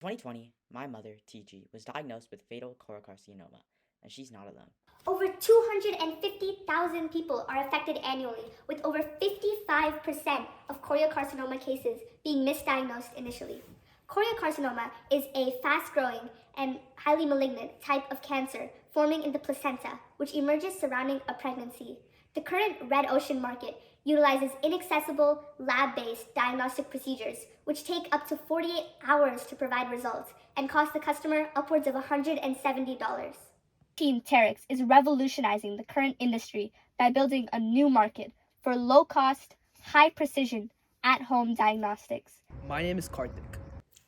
2020, my mother, TG, was diagnosed with fatal choriocarcinoma, and she's not alone. Over 250,000 people are affected annually, with over 55% of choriocarcinoma cases being misdiagnosed initially. Choriocarcinoma is a fast-growing and highly malignant type of cancer forming in the placenta, which emerges surrounding a pregnancy. The current red ocean market utilizes inaccessible lab-based diagnostic procedures, which take up to 48 hours to provide results and cost the customer upwards of $170. Team Terix is revolutionizing the current industry by building a new market for low-cost, high-precision, at-home diagnostics. My name is Karthik.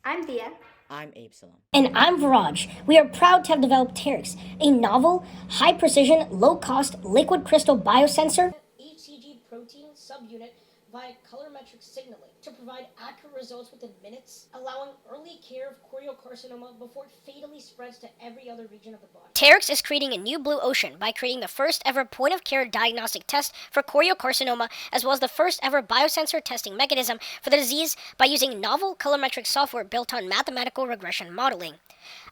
I'm Dia. I'm Abe Salam. And I'm Viraj. We are proud to have developed Terix, a novel, high-precision, low-cost liquid crystal biosensor HCG protein subunit via colorimetric signaling to provide accurate results within minutes, allowing early care of choriocarcinoma before it fatally spreads to every other region of the body. Terix is creating a new blue ocean by creating the first ever point-of-care diagnostic test for choriocarcinoma, as well as the first ever biosensor testing mechanism for the disease by using novel colorimetric software built on mathematical regression modeling.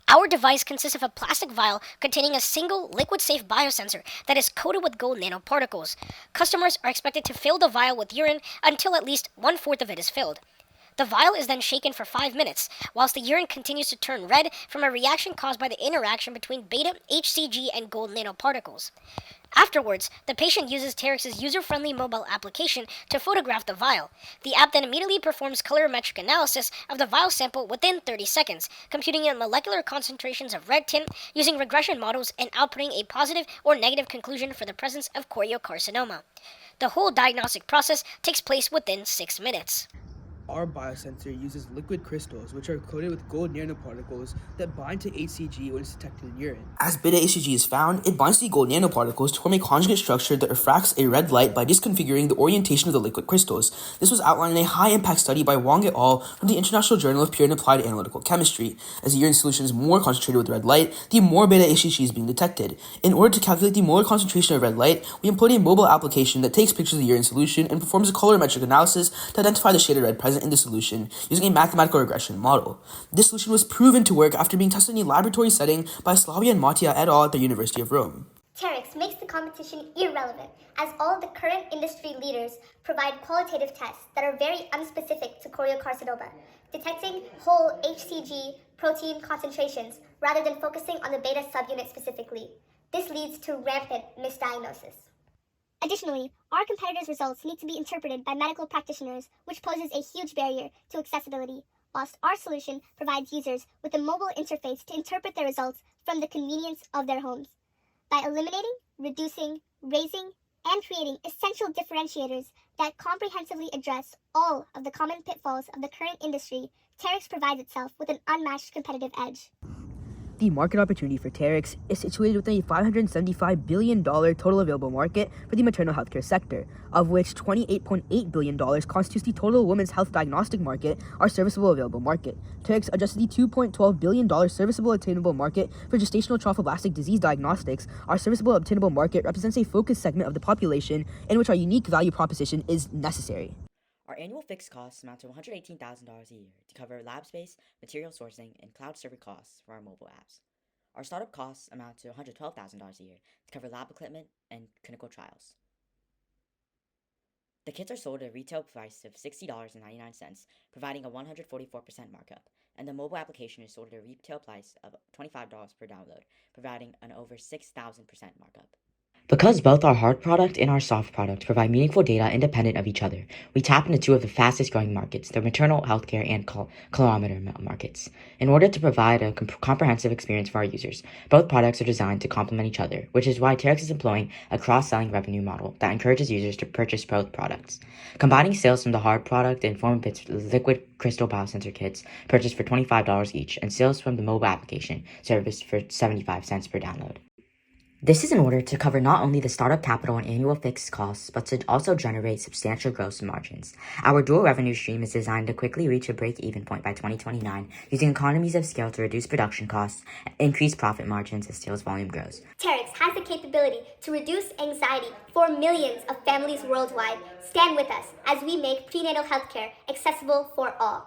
Our device consists of a plastic vial containing a single liquid-safe biosensor that is coated with gold nanoparticles. Customers are expected to fill the vial with urine until at least 1/4 of it is filled. The vial is then shaken for 5 minutes, whilst the urine continues to turn red from a reaction caused by the interaction between beta, HCG, and gold nanoparticles. Afterwards, the patient uses Terix's user-friendly mobile application to photograph the vial. The app then immediately performs colorimetric analysis of the vial sample within 30 seconds, computing in molecular concentrations of red tint using regression models and outputting a positive or negative conclusion for the presence of choriocarcinoma. The whole diagnostic process takes place within 6 minutes. Our biosensor uses liquid crystals, which are coated with gold nanoparticles that bind to HCG when it's detected in urine. As beta HCG is found, it binds to the gold nanoparticles to form a conjugate structure that refracts a red light by disconfiguring the orientation of the liquid crystals. This was outlined in a high-impact study by Wang et al. From the International Journal of Pure and Applied Analytical Chemistry. As the urine solution is more concentrated with red light, the more beta HCG is being detected. In order to calculate the molar concentration of red light, we employed a mobile application that takes pictures of the urine solution and performs a colorimetric analysis to identify the shade of red present in the solution using a mathematical regression model. This solution was proven to work after being tested in a laboratory setting by Slavia and Mattia et al. At the University of Rome. Terix makes the competition irrelevant, as all the current industry leaders provide qualitative tests that are very unspecific to choriocarcinoma, detecting whole HCG protein concentrations rather than focusing on the beta subunit specifically. This leads to rampant misdiagnosis. Additionally, our competitors' results need to be interpreted by medical practitioners, which poses a huge barrier to accessibility, whilst our solution provides users with a mobile interface to interpret their results from the convenience of their homes. By eliminating, reducing, raising, and creating essential differentiators that comprehensively address all of the common pitfalls of the current industry, Terix provides itself with an unmatched competitive edge. The market opportunity for Terix is situated within a $575 billion total available market for the maternal healthcare sector, of which $28.8 billion constitutes the total women's health diagnostic market, our serviceable available market. Terix adjusts the $2.12 billion serviceable obtainable market for gestational trophoblastic disease diagnostics. Our serviceable obtainable market represents a focused segment of the population in which our unique value proposition is necessary. Our annual fixed costs amount to $118,000 a year to cover lab space, material sourcing, and cloud server costs for our mobile apps. Our startup costs amount to $112,000 a year to cover lab equipment and clinical trials. The kits are sold at a retail price of $60.99, providing a 144% markup, and the mobile application is sold at a retail price of $25 per download, providing an over 6,000% markup. Because both our hard product and our soft product provide meaningful data independent of each other, we tap into two of the fastest growing markets, the maternal healthcare and calorimeter markets. In order to provide a comprehensive experience for our users, both products are designed to complement each other, which is why Terix is employing a cross-selling revenue model that encourages users to purchase both products. Combining sales from the hard product and form of its liquid crystal biosensor kits purchased for $25 each, and sales from the mobile application serviced for 75 cents per download. This is in order to cover not only the startup capital and annual fixed costs, but to also generate substantial gross margins. Our dual revenue stream is designed to quickly reach a break-even point by 2029, using economies of scale to reduce production costs and increase profit margins as sales volume grows. Terix has the capability to reduce anxiety for millions of families worldwide. Stand with us as we make prenatal healthcare accessible for all.